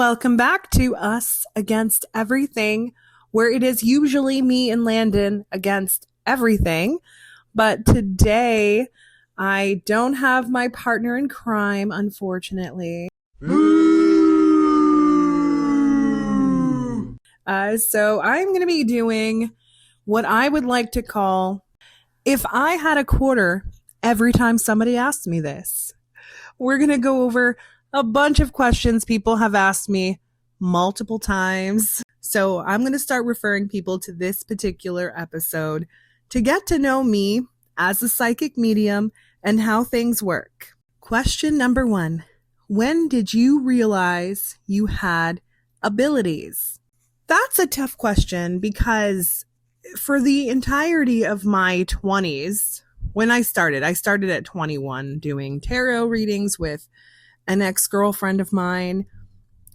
welcome back to Us Against Everything, where it is usually me and Landon against everything. But today, I don't have my partner in crime, unfortunately. So I'm going to be doing what I would like to call, if I had a quarter every time somebody asked me this. We're going to go over a bunch of questions people have asked me multiple times. So I'm going to start referring people to this particular episode to get to know me as a psychic medium and how things work. Question number 1. When did you realize you had abilities? That's a tough question because for the entirety of my 20s, when I started at 21 doing tarot readings with an ex-girlfriend of mine.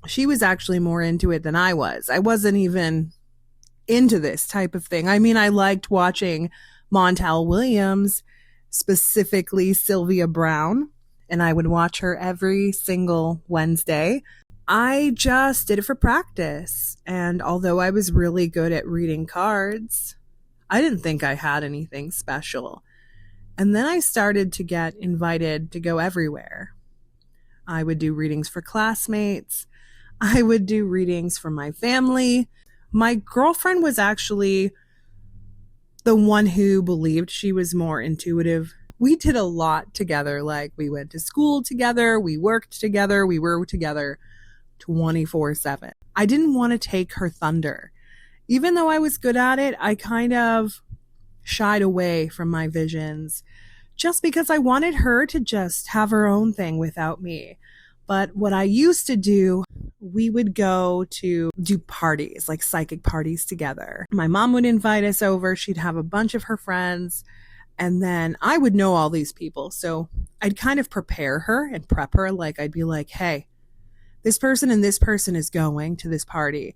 She was actually more into it than I was. I wasn't even into this type of thing. I mean, I liked watching Montel Williams, specifically Sylvia Brown, and I would watch her every single Wednesday. I just did it for practice. And although I was really good at reading cards, I didn't think I had anything special. And then I started to get invited to go everywhere. I would do readings for classmates. I would do readings for my family. My girlfriend was actually the one who believed she was more intuitive. We did a lot together. Like, we went to school together. We worked together. We were together 24/7. I didn't want to take her thunder. Even though I was good at it, I kind of shied away from my visions just because I wanted her to just have her own thing without me. But what I used to do, we would go to do parties, like psychic parties together. My mom would invite us over. She'd have a bunch of her friends. And then I would know all these people. So I'd kind of prepare her and prep her. Like, I'd be like, hey, this person and this person is going to this party.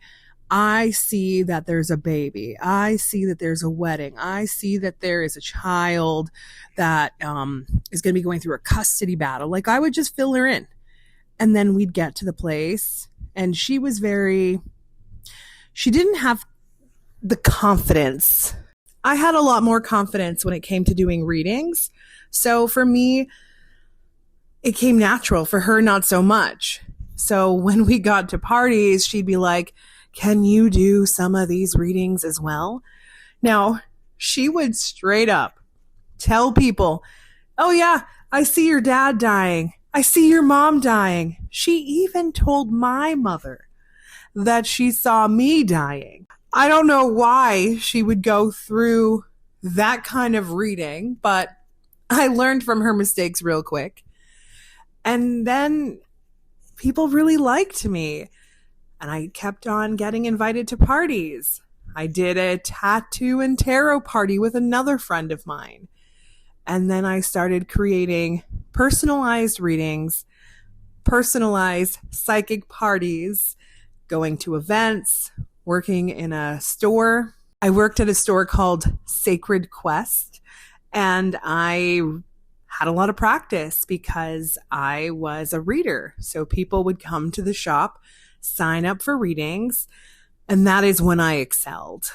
I see that there's a baby. I see that there's a wedding. I see that there is a child that is going to be going through a custody battle. Like, I would just fill her in. And then we'd get to the place. And she didn't have the confidence. I had a lot more confidence when it came to doing readings. So for me, it came natural. For her, not so much. So when we got to parties, she'd be like, can you do some of these readings as well? Now, she would straight up tell people, oh yeah, I see your dad dying. I see your mom dying. She even told my mother that she saw me dying. I don't know why she would go through that kind of reading, but I learned from her mistakes real quick. And then people really liked me. And I kept on getting invited to parties. I did a tattoo and tarot party with another friend of mine. And then I started creating personalized readings, personalized psychic parties, going to events, working in a store. I worked at a store called Sacred Quest, and I had a lot of practice because I was a reader. So people would come to the shop, sign up for readings, and that is when I excelled.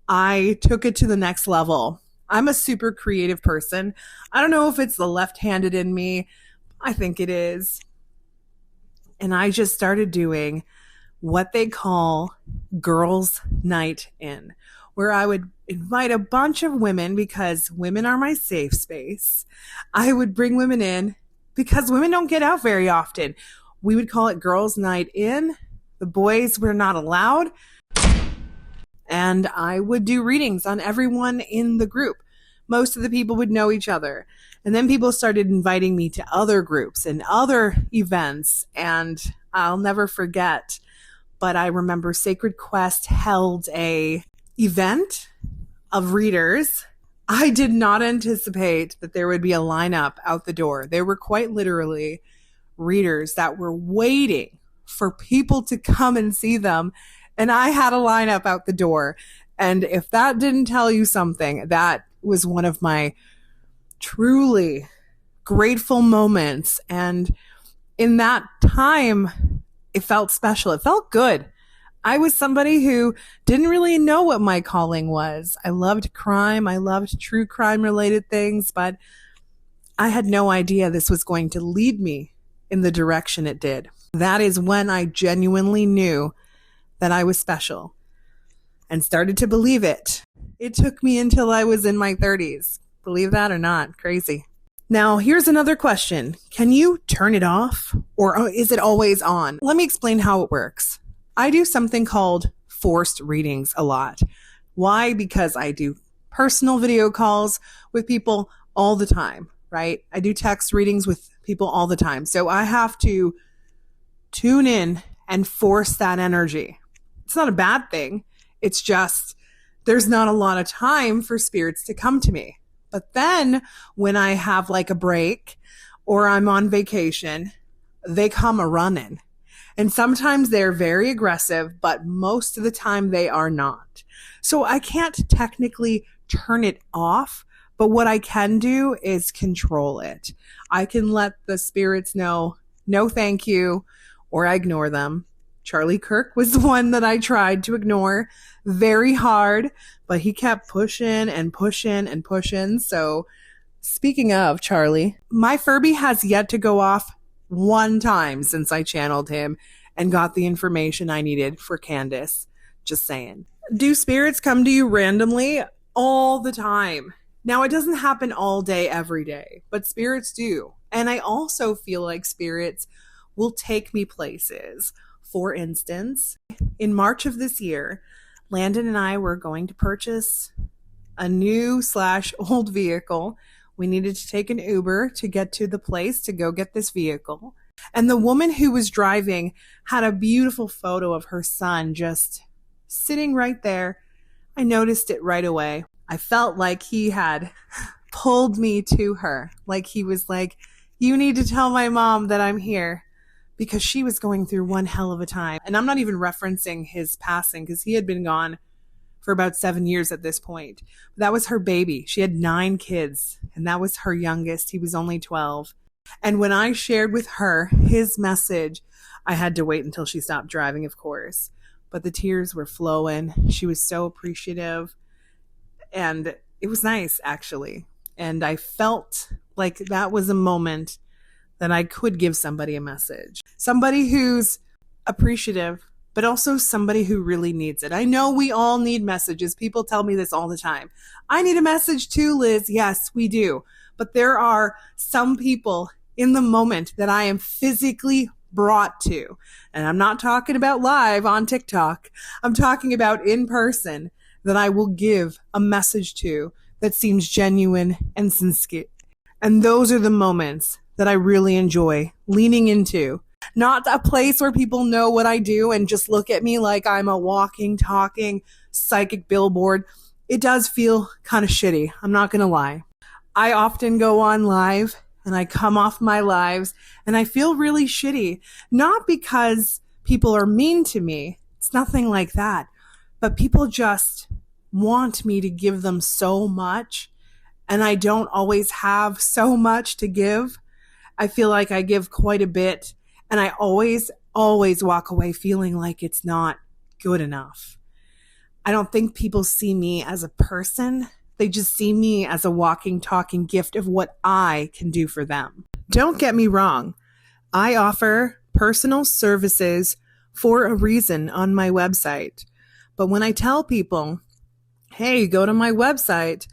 I took it to the next level. I'm a super creative person. I don't know if it's the left-handed in me. I think it is. And I just started doing what they call girls' night in, where I would invite a bunch of women because women are my safe space. I would bring women in because women don't get out very often. We would call it girls' night in. The boys were not allowed. And I would do readings on everyone in the group. Most of the people would know each other. And then people started inviting me to other groups and other events. And I'll never forget, but I remember Sacred Quest held a event of readers. I did not anticipate that there would be a lineup out the door. There were quite literally readers that were waiting for people to come and see them. And I had a lineup out the door. And if that didn't tell you something, that was one of my truly grateful moments. And in that time, It felt special. It felt good. I was somebody who didn't really know what my calling was. I loved crime. I loved true crime related things, but I had no idea this was going to lead me in the direction it did. That is when I genuinely knew that I was special and started to believe it. It took me until I was in my 30s. Believe that or not, crazy. Now, here's another question. Can you turn it off or is it always on? Let me explain how it works. I do something called forced readings a lot. Why? Because I do personal video calls with people all the time, right? I do text readings with people all the time. So I have to tune in and force that energy. It's not a bad thing. It's just there's not a lot of time for spirits to come to me. But then when I have like a break or I'm on vacation, they come a running. And sometimes they're very aggressive, but most of the time they are not. So I can't technically turn it off, but what I can do is control it. I can let the spirits know, no thank you, or I ignore them. Charlie Kirk was the one that I tried to ignore very hard, but he kept pushing and pushing and pushing. So speaking of Charlie, my Furby has yet to go off one time since I channeled him and got the information I needed for Candace. Just saying. Do spirits come to you randomly? All the time. Now, it doesn't happen all day, every day, but spirits do. And I also feel like spirits will take me places. For instance, in March of this year, Landon and I were going to purchase a new/old vehicle. We needed to take an Uber to get to the place to go get this vehicle. And the woman who was driving had a beautiful photo of her son just sitting right there. I noticed it right away. I felt like he had pulled me to her. Like he was like, you need to tell my mom that I'm here, because she was going through one hell of a time. And I'm not even referencing his passing because he had been gone for about 7 years at this point. But that was her baby. She had 9 kids, and that was her youngest. He was only 12. And when I shared with her his message, I had to wait until she stopped driving, of course. But the tears were flowing. She was so appreciative. And it was nice, actually. And I felt like that was a moment that I could give somebody a message. Somebody who's appreciative, but also somebody who really needs it. I know we all need messages. People tell me this all the time. I need a message too, Liz. Yes, we do. But there are some people in the moment that I am physically brought to. And I'm not talking about live on TikTok. I'm talking about in person that I will give a message to that seems genuine and sincere. And those are the moments that I really enjoy leaning into. Not a place where people know what I do and just look at me like I'm a walking, talking psychic billboard. It does feel kind of shitty. I'm not going to lie. I often go on live and I come off my lives and I feel really shitty. Not because people are mean to me. It's nothing like that. But people just want me to give them so much, and I don't always have so much to give. I feel like I give quite a bit, and I always walk away feeling like it's not good enough. I don't think people see me as a person. They just see me as a walking, talking gift of what I can do for them. Don't get me wrong. I offer personal services for a reason on my website. But when I tell people, hey, go to my website,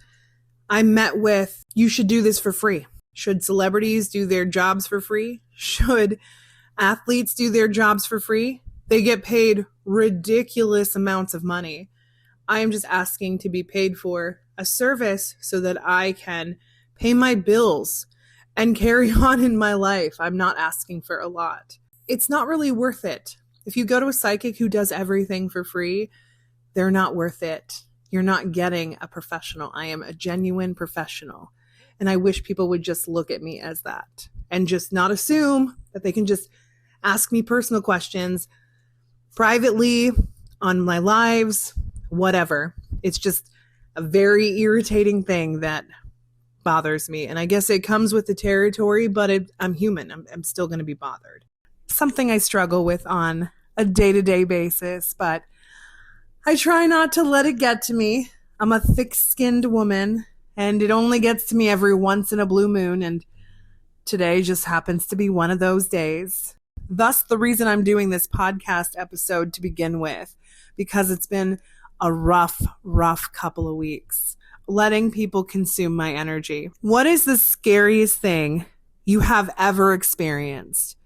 I'm met with, you should do this for free. Should celebrities do their jobs for free? Should athletes do their jobs for free? They get paid ridiculous amounts of money. I am just asking to be paid for a service so that I can pay my bills and carry on in my life. I'm not asking for a lot. It's not really worth it. If you go to a psychic who does everything for free, they're not worth it. You're not getting a professional. I am a genuine professional. And I wish people would just look at me as that and just not assume that they can just ask me personal questions privately on my lives, whatever. It's just a very irritating thing that bothers me. And I guess it comes with the territory, but I'm human. I'm still going to be bothered. something I struggle with on a day-to-day basis, but I try not to let it get to me. I'm a thick-skinned woman, and it only gets to me every once in a blue moon, and today just happens to be one of those days. Thus, the reason I'm doing this podcast episode to begin with, because it's been a rough couple of weeks, letting people consume my energy. What is the scariest thing you have ever experienced?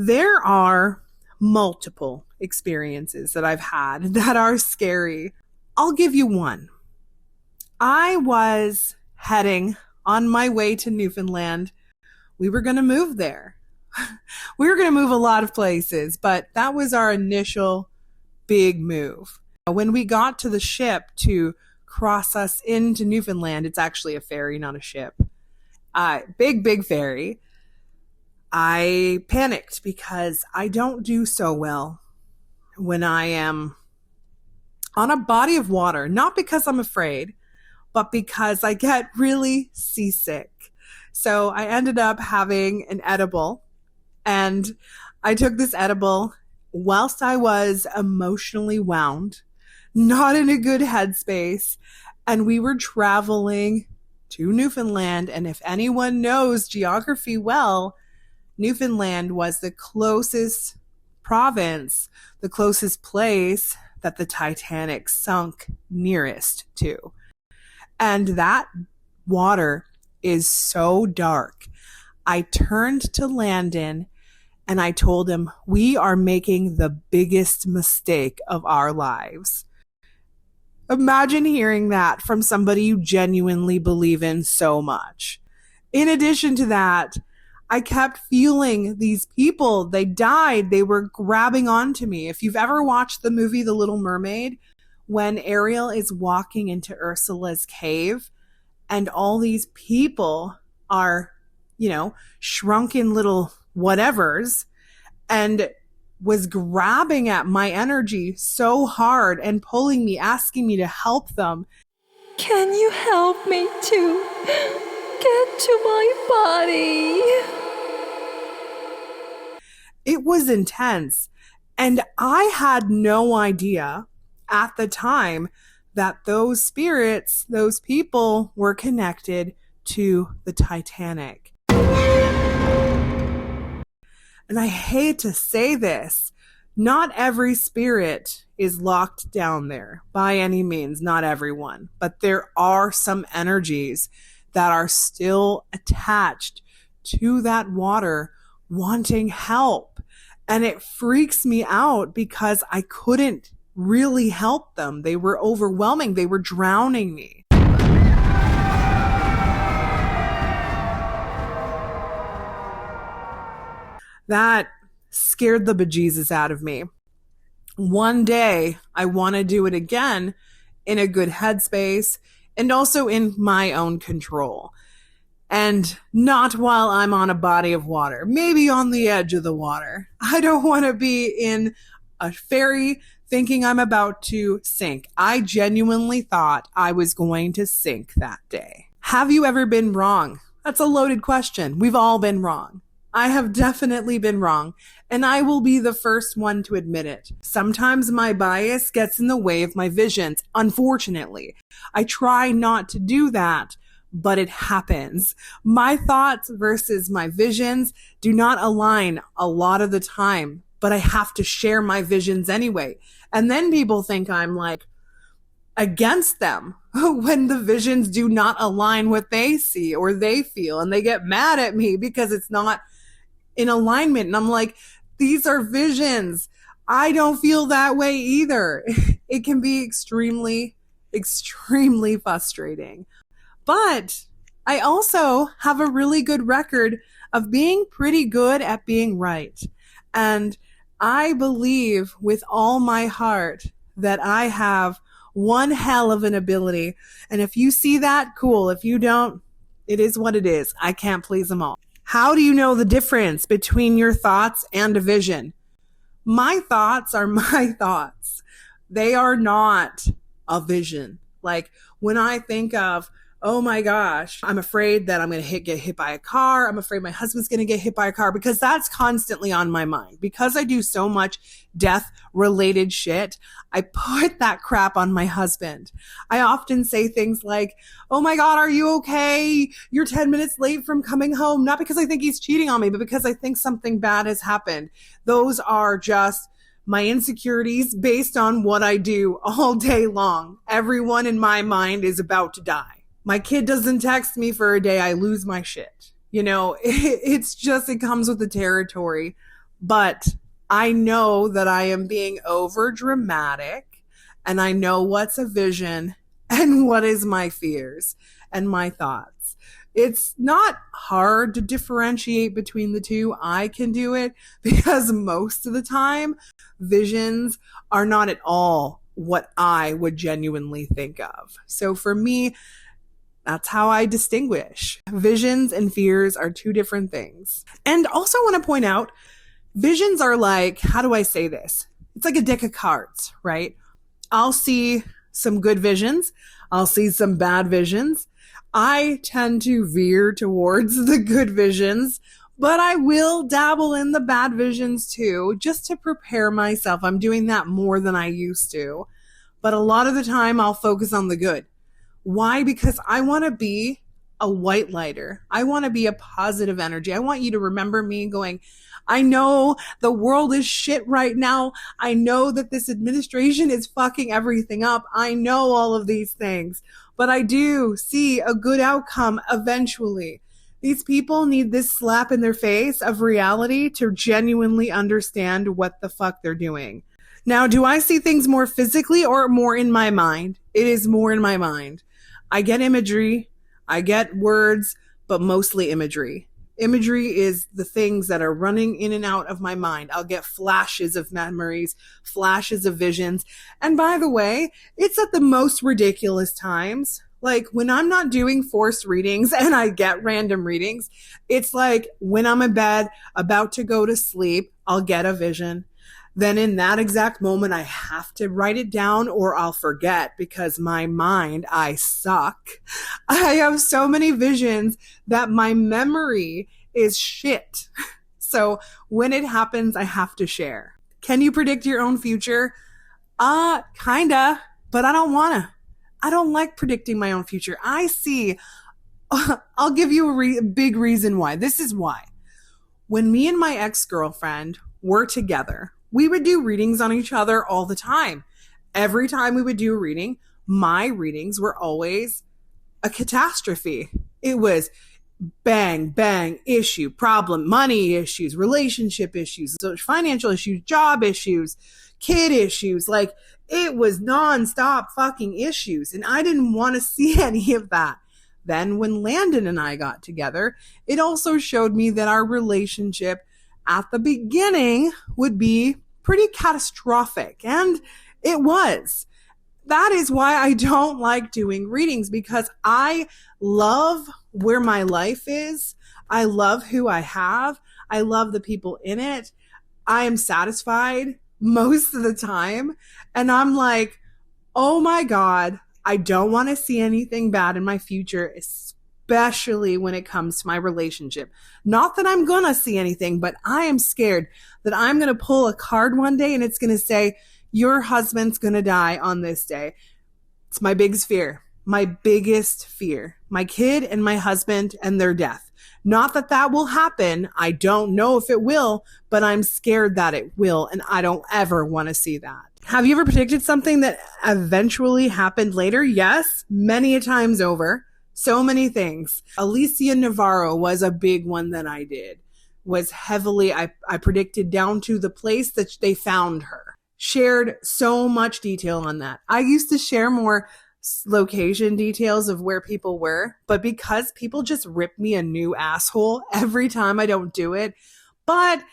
There are multiple experiences that I've had that are scary. I'll give you one. I was heading on my way to Newfoundland. We were going to move there. We were going to move a lot of places, but that was our initial big move. When we got to the ship to cross us into Newfoundland, it's actually a ferry, not a ship. Big ferry. I panicked because I don't do so well when I am on a body of water, not because I'm afraid, but because I get really seasick. So I ended up having an edible, and I took this edible whilst I was emotionally wound, not in a good headspace, and we were traveling to Newfoundland. And if anyone knows geography well, Newfoundland was the closest province, the closest place that the Titanic sunk nearest to. And that water is so dark. I turned to Landon and I told him, we are making the biggest mistake of our lives. Imagine hearing that from somebody you genuinely believe in so much. In addition to that, I kept feeling these people, they died, they were grabbing onto me. If you've ever watched the movie The Little Mermaid, when Ariel is walking into Ursula's cave and all these people are, shrunken little whatevers, and was grabbing at my energy so hard and pulling me, asking me to help them. Can you help me to get to my body? It was intense. And I had no idea at the time that those spirits, those people were connected to the Titanic. And I hate to say this, not every spirit is locked down there by any means, not everyone, but there are some energies that are still attached to that water wanting help. And it freaks me out because I couldn't really help them. They were overwhelming. They were drowning me. That scared the bejesus out of me. One day, I want to do it again in a good headspace and also in my own control. And not while I'm on a body of water, maybe on the edge of the water. I don't want to be in a ferry thinking I'm about to sink. I genuinely thought I was going to sink that day. Have you ever been wrong? That's a loaded question. We've all been wrong. I have definitely been wrong, and I will be the first one to admit it. Sometimes my bias gets in the way of my visions, unfortunately. I try not to do that, but it happens. My thoughts versus my visions do not align a lot of the time, but I have to share my visions anyway. And then people think I'm like against them when the visions do not align what they see or they feel, and they get mad at me because it's not in alignment. And I'm like, these are visions. I don't feel that way either. It can be extremely frustrating. But I also have a really good record of being pretty good at being right. And I believe with all my heart that I have one hell of an ability. And if you see that, cool. If you don't, it is what it is. I can't please them all. How do you know the difference between your thoughts and a vision? My thoughts are my thoughts. They are not a vision. Like when I think of, oh my gosh, I'm afraid that I'm going to get hit by a car. I'm afraid my husband's going to get hit by a car, because that's constantly on my mind. Because I do so much death related shit, I put that crap on my husband. I often say things like, oh my God, are you okay? You're 10 minutes late from coming home. Not because I think he's cheating on me, but because I think something bad has happened. Those are just my insecurities based on what I do all day long. Everyone in my mind is about to die. My kid doesn't text me for a day, I lose my shit. It's just, it comes with the territory. But I know that I am being over dramatic, and I know what's a vision and what is my fears and my thoughts. It's not hard to differentiate between the two. I can do it because most of the time, visions are not at all what I would genuinely think of. So for me, that's how I distinguish. Visions and fears are two different things. And also want to point out, visions are like, how do I say this? It's like a deck of cards, right? I'll see some good visions. I'll see some bad visions. I tend to veer towards the good visions, but I will dabble in the bad visions too, just to prepare myself. I'm doing that more than I used to. But a lot of the time I'll focus on the good. Why? Because I want to be a white lighter. I want to be a positive energy. I want you to remember me going, I know the world is shit right now. I know that this administration is fucking everything up. I know all of these things, but I do see a good outcome eventually. These people need this slap in their face of reality to genuinely understand what the fuck they're doing. Now, do I see things more physically or more in my mind? It is more in my mind. I get imagery, I get words, but mostly imagery. Imagery is the things that are running in and out of my mind. I'll get flashes of memories, flashes of visions. And by the way, it's at the most ridiculous times. Like when I'm not doing forced readings and I get random readings, it's like when I'm in bed, about to go to sleep, I'll get a vision. Then in that exact moment, I have to write it down or I'll forget because my mind, I suck. I have so many visions that my memory is shit. So when it happens, I have to share. Can you predict your own future? Kinda, but I don't wanna. I don't like predicting my own future. I'll give you a big reason why. This is why. When me and my ex-girlfriend were together, we would do readings on each other all the time. Every time we would do a reading, my readings were always a catastrophe. It was bang, bang, issue, problem, money issues, relationship issues, financial issues, job issues, kid issues. Like it was nonstop fucking issues. And I didn't want to see any of that. Then when Landon and I got together, it also showed me that our relationship at the beginning would be pretty catastrophic. And it was. That is why I don't like doing readings, because I love where my life is. I love who I have. I love the people in it. I am satisfied most of the time. And I'm like, oh my God, I don't want to see anything bad in my future, especially when it comes to my relationship. Not that I'm going to see anything, but I am scared that I'm going to pull a card one day and it's going to say, your husband's going to die on this day. It's my biggest fear. My biggest fear. My kid and my husband and their death. Not that that will happen. I don't know if it will, but I'm scared that it will, and I don't ever want to see that. Have you ever predicted something that eventually happened later? Yes, many a times over. So many things. Alicia Navarro was a big one that I did. Was heavily, I predicted down to the place that they found her. Shared so much detail on that. I used to share more location details of where people were, but because people just rip me a new asshole every time I don't do it. But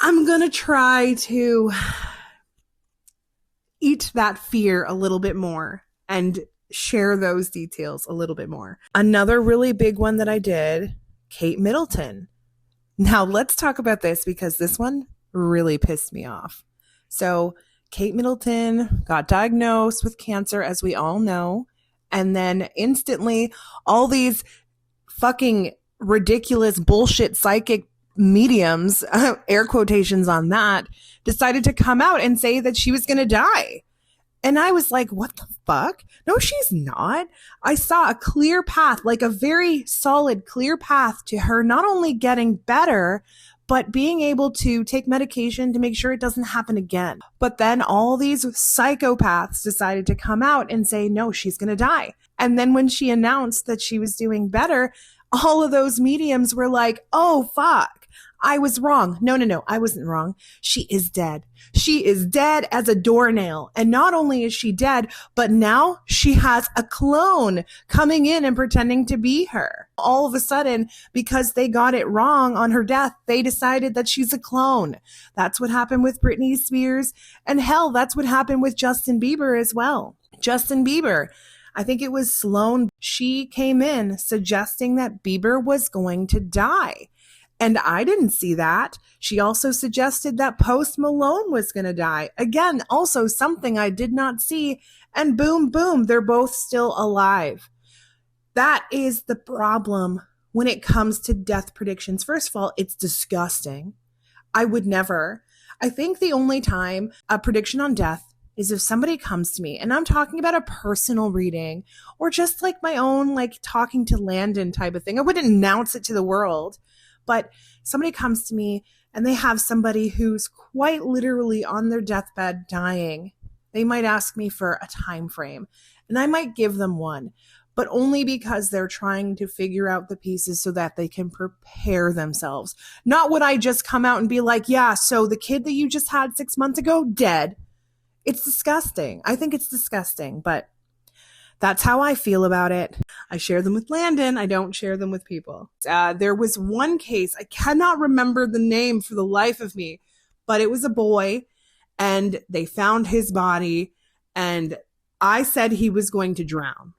I'm going to try to eat that fear a little bit more and share those details a little bit more. Another really big one that I did, Kate Middleton. Now let's talk about this because this one really pissed me off. So Kate Middleton got diagnosed with cancer, as we all know, And then instantly all these fucking ridiculous bullshit psychic mediums, air quotations on that, decided to come out and say that she was going to die. And I was like, what the fuck? No, she's not. I saw a clear path, like a very solid, clear path to her not only getting better, but being able to take medication to make sure it doesn't happen again. But then all these psychopaths decided to come out and say, no, she's going to die. And then when she announced that she was doing better, all of those mediums were like, oh, fuck. I was wrong. No, I wasn't wrong. She is dead. She is dead as a doornail. And not only is she dead, but now she has a clone coming in and pretending to be her. All of a sudden, because they got it wrong on her death, they decided that she's a clone. That's what happened with Britney Spears. And hell, that's what happened with Justin Bieber as well. Justin Bieber. I think it was Sloane. She came in suggesting that Bieber was going to die. And I didn't see that. She also suggested that Post Malone was going to die. Again, also something I did not see. And boom, boom, they're both still alive. That is the problem when it comes to death predictions. First of all, it's disgusting. I would never. I think the only time a prediction on death is if somebody comes to me, and I'm talking about a personal reading or just like my own, like talking to Landon type of thing. I wouldn't announce it to the world. But somebody comes to me and they have somebody who's quite literally on their deathbed dying. They might ask me for a time frame, and I might give them one, but only because they're trying to figure out the pieces so that they can prepare themselves. Not would I just come out and be like, yeah, so the kid that you just had 6 months ago, dead. It's disgusting. I think it's disgusting, but that's how I feel about it. I share them with Landon. I don't share them with people. There was one case, I cannot remember the name for the life of me, but it was a boy and they found his body and I said he was going to drown.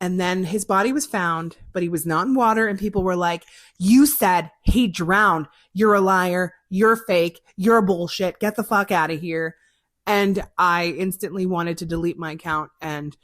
And then his body was found, but he was not in water. And people were like, you said he drowned. You're a liar. You're fake. You're bullshit. Get the fuck out of here. And I instantly wanted to delete my account and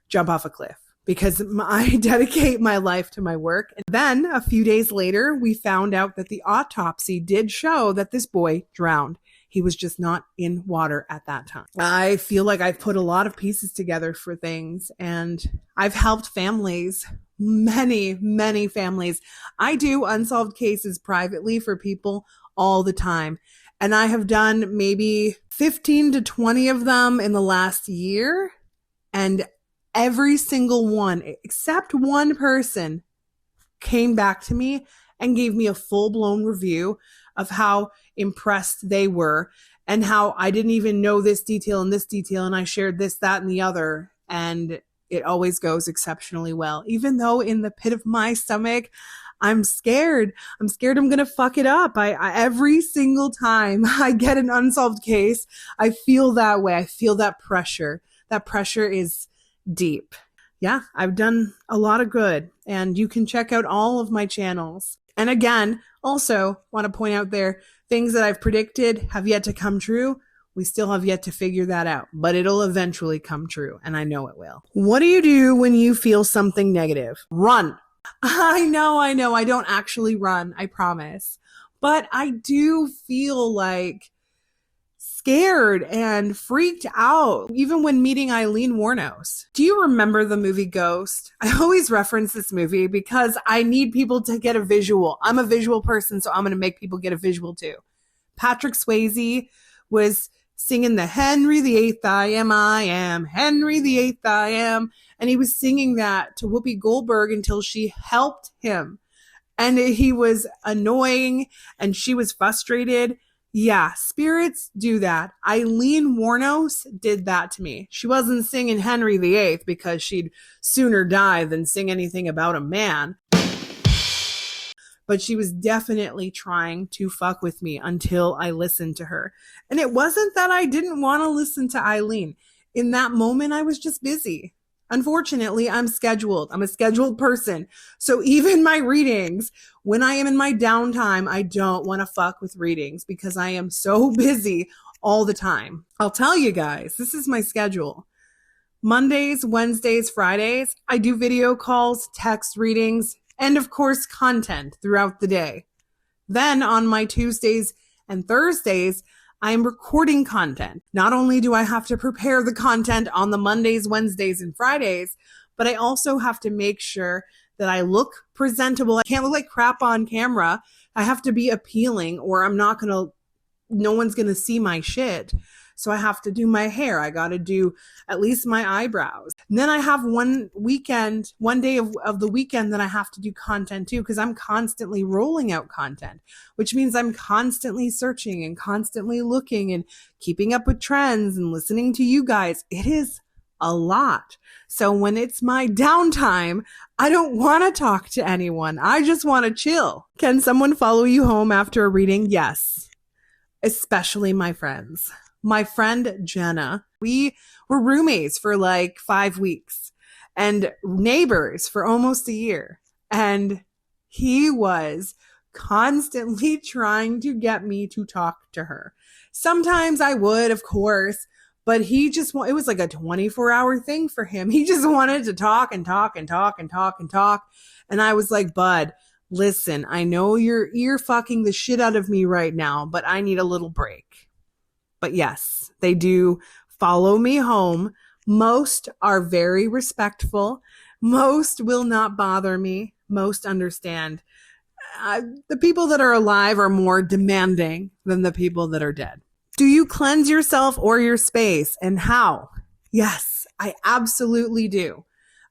jump off a cliff because I dedicate my life to my work. And then a few days later, we found out that the autopsy did show that this boy drowned. He was just not in water at that time. I feel like I've put a lot of pieces together for things and I've helped families, many families. I do unsolved cases privately for people all the time. And I have done maybe 15 to 20 of them in the last year. And every single one, except one person, came back to me and gave me a full-blown review of how impressed they were and how I didn't even know this detail and this detail and I shared this, that, and the other. And it always goes exceptionally well. Even though in the pit of my stomach, I'm scared. I'm going to fuck it up. I every single time I get an unsolved case, I feel that way. I feel that pressure. That pressure is deep. Yeah, I've done a lot of good and you can check out all of my channels. And again, also want to point out there, things that I've predicted have yet to come true. We still have yet to figure that out, but it'll eventually come true. And I know it will. What do you do when you feel something negative? Run. I know. I don't actually run. I promise. But I do feel like scared and freaked out, even when meeting Eileen Wuornos. Do you remember the movie Ghost? I always reference this movie because I need people to get a visual. I'm a visual person, so I'm going to make people get a visual too. Patrick Swayze was singing the Henry VIII I am, Henry VIII I am. And he was singing that to Whoopi Goldberg until she helped him. And he was annoying and she was frustrated. Yeah, spirits do that. Eileen Wuornos did that to me. She wasn't singing Henry VIII because she'd sooner die than sing anything about a man. But she was definitely trying to fuck with me until I listened to her. And it wasn't that I didn't want to listen to Eileen. In that moment, I was just busy. Unfortunately, I'm scheduled. I'm a scheduled person. So even my readings, when I am in my downtime, I don't want to fuck with readings because I am so busy all the time. I'll tell you guys, this is my schedule. Mondays, Wednesdays, Fridays, I do video calls, text readings, and of course, content throughout the day. Then on my Tuesdays and Thursdays, I'm recording content. Not only do I have to prepare the content on the Mondays, Wednesdays, and Fridays, but I also have to make sure that I look presentable. I can't look like crap on camera. I have to be appealing or no one's going to see my shit. So I have to do my hair. I got to do at least my eyebrows. And then I have one day of the weekend that I have to do content too, because I'm constantly rolling out content, which means I'm constantly searching and constantly looking and keeping up with trends and listening to you guys. It is a lot. So when it's my downtime, I don't want to talk to anyone. I just want to chill. Can someone follow you home after a reading? Yes, especially my friends. My friend Jenna, we were roommates for like 5 weeks and neighbors for almost a year. And he was constantly trying to get me to talk to her. Sometimes I would, of course, but it was like a 24-hour thing for him. He just wanted to talk and talk and talk and talk and talk. And I was like, bud, listen, I know you're ear fucking the shit out of me right now, but I need a little break. But yes, they do follow me home. Most are very respectful. Most will not bother me. Most understand. The people that are alive are more demanding than the people that are dead. Do you cleanse yourself or your space, and how? Yes, I absolutely do.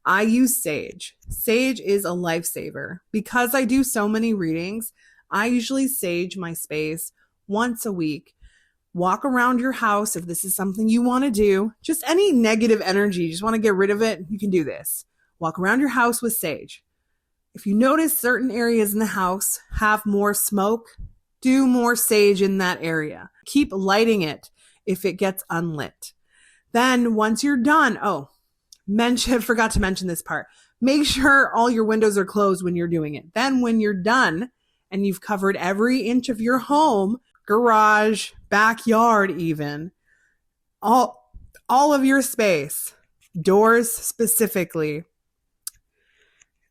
I use sage. Sage is a lifesaver. Because I do so many readings, I usually sage my space once a week. Walk around your house if this is something you want to do. Just any negative energy, you just want to get rid of it, you can do this. Walk around your house with sage. If you notice certain areas in the house have more smoke, do more sage in that area. Keep lighting it if it gets unlit. Then once you're done, forgot to mention this part. Make sure all your windows are closed when you're doing it. Then when you're done and you've covered every inch of your home, garage, backyard even, all of your space, doors specifically,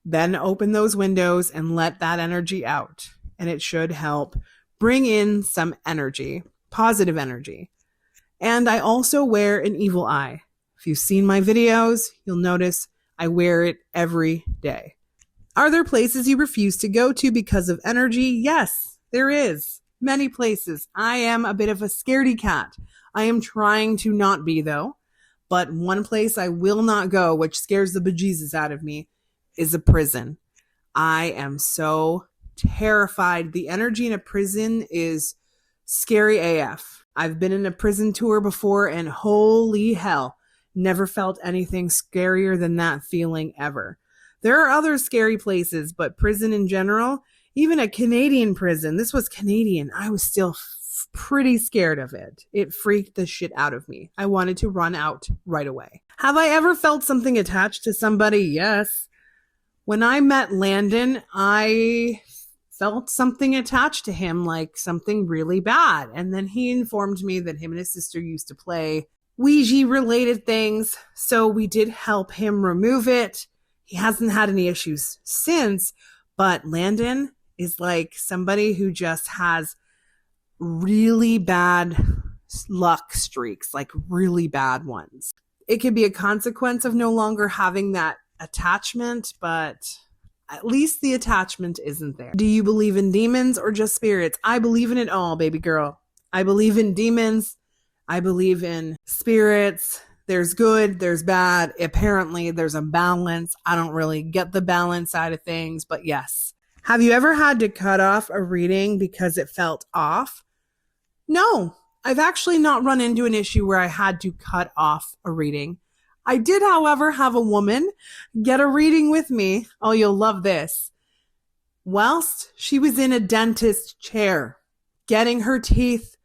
then open those windows and let that energy out. And it should help bring in some energy, positive energy. And I also wear an evil eye. If you've seen my videos, you'll notice I wear it every day. Are there places you refuse to go to because of energy? Yes, there is. Many places. I am a bit of a scaredy cat. I am trying to not be though. But one place I will not go, which scares the bejesus out of me, is a prison. I am so terrified. The energy in a prison is scary AF. I've been in a prison tour before and holy hell, never felt anything scarier than that feeling ever. There are other scary places, but prison in general, even a Canadian prison, this was Canadian, I was still pretty scared of it. It freaked the shit out of me. I wanted to run out right away. Have I ever felt something attached to somebody? Yes. When I met Landon, I felt something attached to him, like something really bad. And then he informed me that him and his sister used to play Ouija-related things, so we did help him remove it. He hasn't had any issues since, but Landon is like somebody who just has really bad luck streaks, like really bad ones. It could be a consequence of no longer having that attachment, but at least the attachment isn't there. Do you believe in demons or just spirits? I believe in it all, baby girl. I believe in demons. I believe in spirits. There's good, there's bad. Apparently, there's a balance. I don't really get the balance side of things, but yes. Have you ever had to cut off a reading because it felt off? No, I've actually not run into an issue where I had to cut off a reading. I did, however, have a woman get a reading with me. Oh, you'll love this. Whilst she was in a dentist chair, getting her teeth,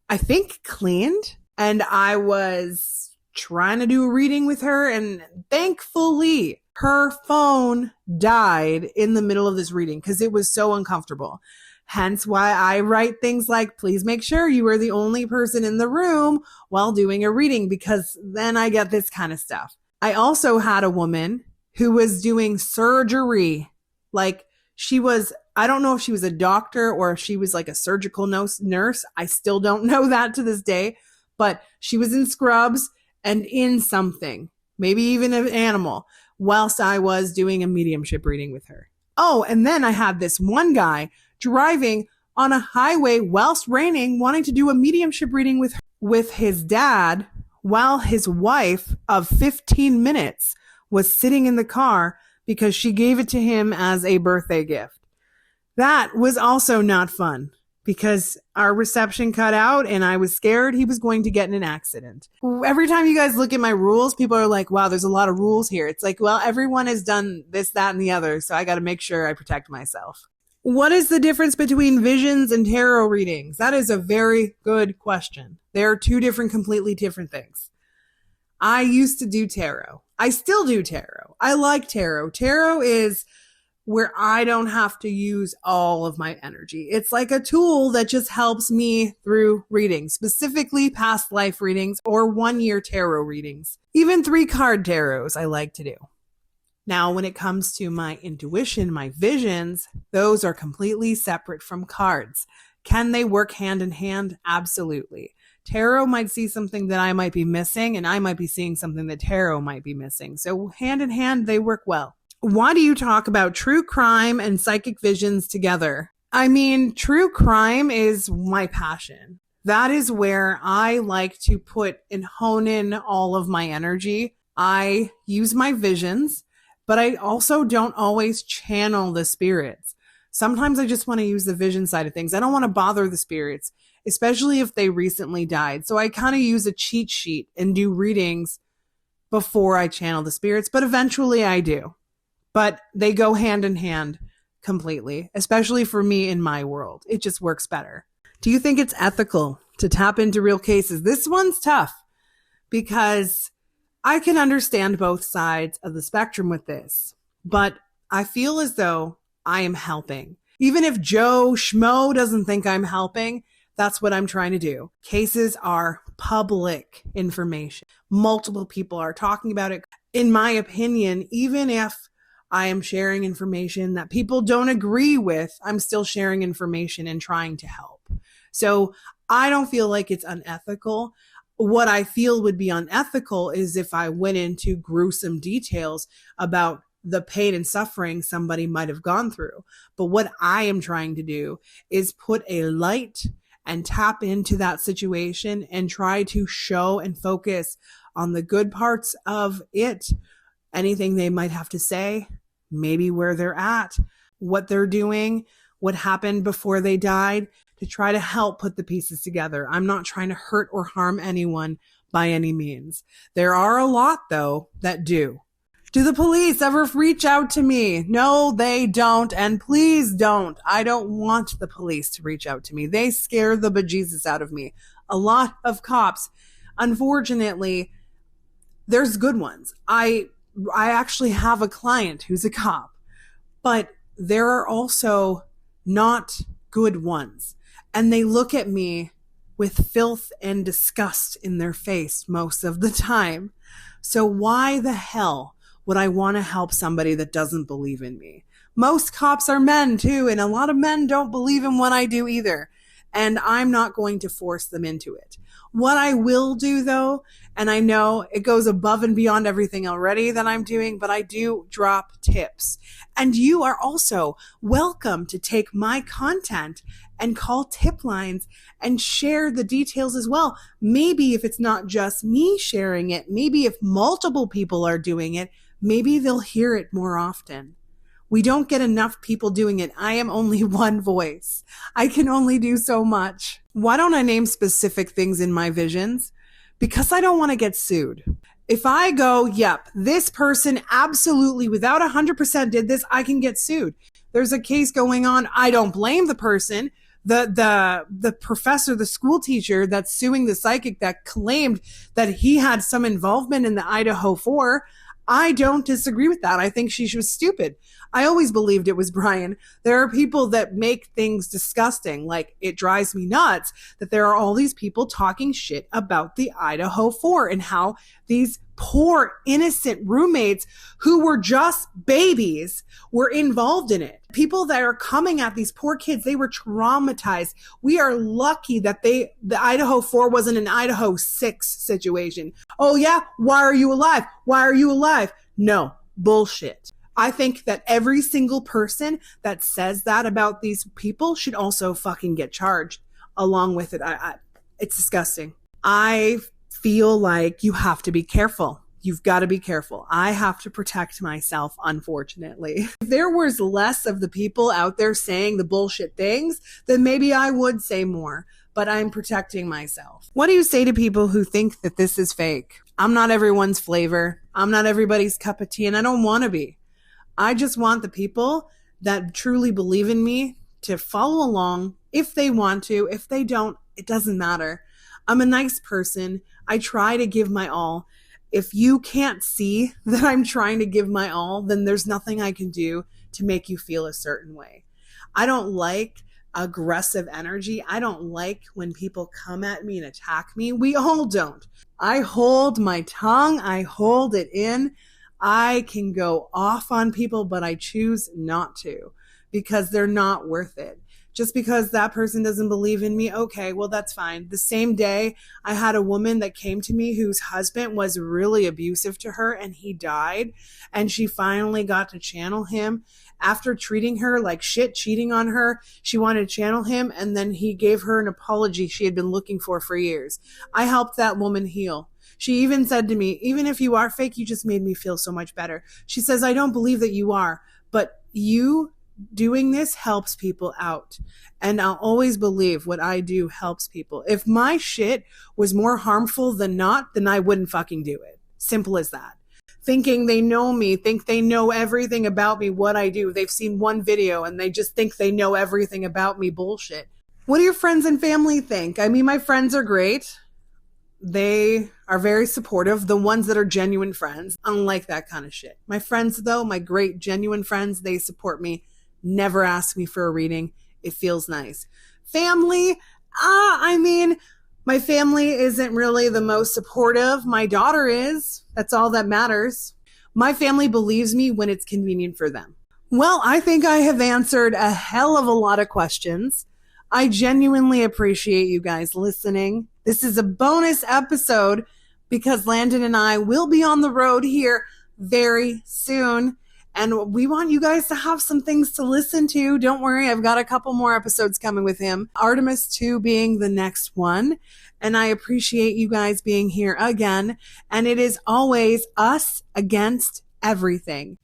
I think, cleaned. And I was trying to do a reading with her, and thankfully her phone died in the middle of this reading because it was so uncomfortable. Hence why I write things like, please make sure you are the only person in the room while doing a reading, because then I get this kind of stuff. I also had a woman who was doing surgery. Like I don't know if she was a doctor or if she was like a surgical nurse. I still don't know that to this day, but she was in scrubs and in something, maybe even an animal, whilst I was doing a mediumship reading with her. Oh, and then I had this one guy driving on a highway whilst raining, wanting to do a mediumship reading with his dad, while his wife of 15 minutes was sitting in the car because she gave it to him as a birthday gift. That was also not fun because our reception cut out and I was scared he was going to get in an accident. Every time you guys look at my rules, people are like, wow, there's a lot of rules here. It's like, well, everyone has done this, that, and the other, so I got to make sure I protect myself. What is the difference between visions and tarot readings? That is a very good question. They are two completely different things. I used to do tarot. I still do tarot. I like tarot. Tarot is where I don't have to use all of my energy. It's like a tool that just helps me through readings, specifically past life readings or 1-year tarot readings. Even 3-card tarots I like to do. Now, when it comes to my intuition, my visions, those are completely separate from cards. Can they work hand in hand? Absolutely. Tarot might see something that I might be missing, and I might be seeing something that tarot might be missing. So hand in hand, they work well. Why do you talk about true crime and psychic visions together? I mean, true crime is my passion. That is where I like to put and hone in all of my energy. I use my visions, but I also don't always channel the spirits. Sometimes I just want to use the vision side of things. I don't want to bother the spirits, especially if they recently died. So I kind of use a cheat sheet and do readings before I channel the spirits, but eventually I do. But they go hand in hand completely, especially for me in my world. It just works better. Do you think it's ethical to tap into real cases? This one's tough because I can understand both sides of the spectrum with this, but I feel as though I am helping. Even if Joe Schmo doesn't think I'm helping, that's what I'm trying to do. Cases are public information. Multiple people are talking about it. In my opinion, even if I am sharing information that people don't agree with, I'm still sharing information and trying to help. So I don't feel like it's unethical. What I feel would be unethical is if I went into gruesome details about the pain and suffering somebody might have gone through. But what I am trying to do is put a light and tap into that situation and try to show and focus on the good parts of it. Anything they might have to say, maybe where they're at, what they're doing, what happened before they died, to try to help put the pieces together. I'm not trying to hurt or harm anyone by any means. There are a lot, though, that do. Do the police ever reach out to me? No, they don't. And please don't. I don't want the police to reach out to me. They scare the bejesus out of me. A lot of cops, unfortunately, there's good ones. I actually have a client who's a cop, but there are also not good ones. And they look at me with filth and disgust in their face most of the time. So why the hell would I want to help somebody that doesn't believe in me? Most cops are men too, and a lot of men don't believe in what I do either. And I'm not going to force them into it. What I will do though, and I know it goes above and beyond everything already that I'm doing, but I do drop tips. And you are also welcome to take my content and call tip lines and share the details as well. Maybe if it's not just me sharing it, maybe if multiple people are doing it, maybe they'll hear it more often. We don't get enough people doing it. I am only one voice. I can only do so much. Why don't I name specific things in my visions? Because I don't want to get sued. If I go, yep, this person absolutely without 100% did this, I can get sued. There's a case going on. I don't blame the person. The professor, the school teacher that's suing the psychic that claimed that he had some involvement in the Idaho 4. I don't disagree with that. I think she was stupid. I always believed it was Brian. There are people that make things disgusting. Like, it drives me nuts that there are all these people talking shit about the Idaho 4 and how these poor, innocent roommates who were just babies were involved in it. People that are coming at these poor kids, they were traumatized. We are lucky that the Idaho 4 wasn't an Idaho 6 situation. Oh yeah, why are you alive? Why are you alive? No, bullshit. I think that every single person that says that about these people should also fucking get charged along with it. It's disgusting. I feel like you have to be careful. You've got to be careful. I have to protect myself, unfortunately. If there was less of the people out there saying the bullshit things, then maybe I would say more, but I'm protecting myself. What do you say to people who think that this is fake? I'm not everyone's flavor. I'm not everybody's cup of tea, and I don't want to be. I just want the people that truly believe in me to follow along if they want to. If they don't, it doesn't matter. I'm a nice person. I try to give my all. If you can't see that I'm trying to give my all, then there's nothing I can do to make you feel a certain way. I don't like aggressive energy. I don't like when people come at me and attack me. We all don't. I hold my tongue. I hold it in. I can go off on people, but I choose not to because they're not worth it. Just because that person doesn't believe in me, okay, well, that's fine. The same day, I had a woman that came to me whose husband was really abusive to her and he died. And she finally got to channel him. After treating her like shit, cheating on her, she wanted to channel him. And then he gave her an apology she had been looking for years. I helped that woman heal. She even said to me, even if you are fake, you just made me feel so much better. She says, I don't believe that you are, but you doing this helps people out. And I'll always believe what I do helps people. If my shit was more harmful than not, then I wouldn't fucking do it. Simple as that. Thinking they know me, think they know everything about me, what I do. They've seen one video and they just think they know everything about me. Bullshit. What do your friends and family think? I mean, my friends are great. They are very supportive. The ones that are genuine friends, I don't like that kind of shit. My friends, though, my great genuine friends, they support me. Never ask me for a reading. It feels nice. Family, I mean, my family isn't really the most supportive. My daughter is. That's all that matters. My family believes me when it's convenient for them. Well, I think I have answered a hell of a lot of questions. I genuinely appreciate you guys listening. This is a bonus episode because Landon and I will be on the road here very soon. And we want you guys to have some things to listen to. Don't worry, I've got a couple more episodes coming with him. Artemis 2 being the next one. And I appreciate you guys being here again. And it is always us against everything.